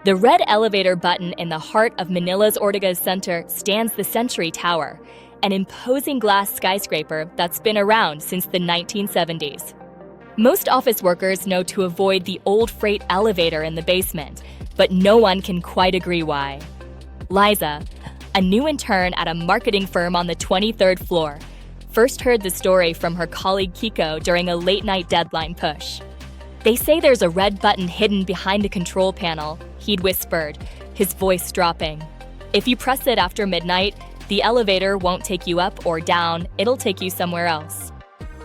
The red elevator button in the heart of Manila's Ortigas Center stands the Century Tower, an imposing glass skyscraper that's been around since the 1970s. Most office workers know to avoid the old freight elevator in the basement, but no one can quite agree why. Liza, a new intern at a marketing firm on the 23rd floor, first heard the story from her colleague Kiko during a late-night deadline push. "They say there's a red button hidden behind the control panel," he'd whispered, his voice dropping. "If you press it after midnight, the elevator won't take you up or down, it'll take you somewhere else."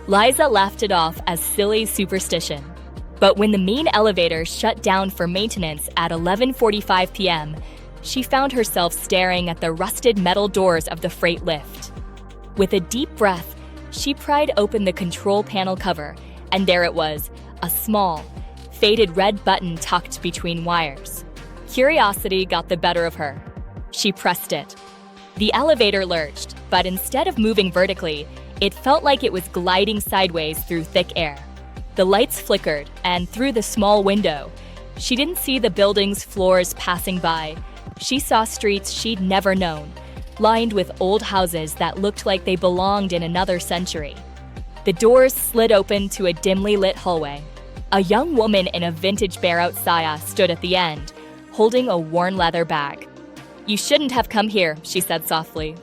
Liza laughed it off as silly superstition. But when the main elevator shut down for maintenance at 11:45 p.m., she found herself staring at the rusted metal doors of the freight lift. With a deep breath, she pried open the control panel cover, and there it was, a small, faded red button tucked between wires. Curiosity got the better of her. She pressed it. The elevator lurched, but instead of moving vertically, it felt like it was gliding sideways through thick air. The lights flickered, and through the small window, she didn't see the building's floors passing by. She saw streets she'd never known, lined with old houses that looked like they belonged in another century. The doors slid open to a dimly lit hallway. A young woman in a vintage bear-out saya stood at the end, holding a worn leather bag. "You shouldn't have come here," she said softly.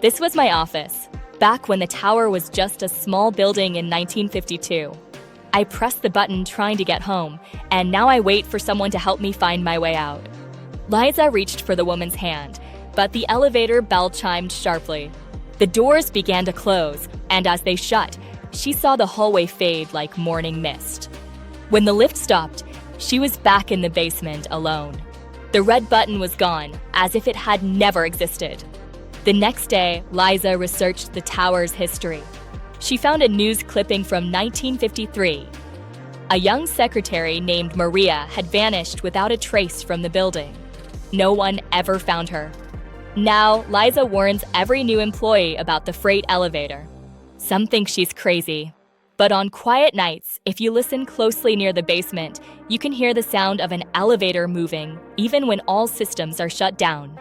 "This was my office, back when the tower was just a small building in 1952. I pressed the button trying to get home, and now I wait for someone to help me find my way out." Liza reached for the woman's hand, but the elevator bell chimed sharply. The doors began to close, and as they shut, she saw the hallway fade like morning mist. When the lift stopped, she was back in the basement alone. The red button was gone, as if it had never existed. The next day, Liza researched the tower's history. She found a news clipping from 1953. A young secretary named Maria had vanished without a trace from the building. No one ever found her. Now, Liza warns every new employee about the freight elevator. Some think she's crazy. But on quiet nights, if you listen closely near the basement, you can hear the sound of an elevator moving, even when all systems are shut down.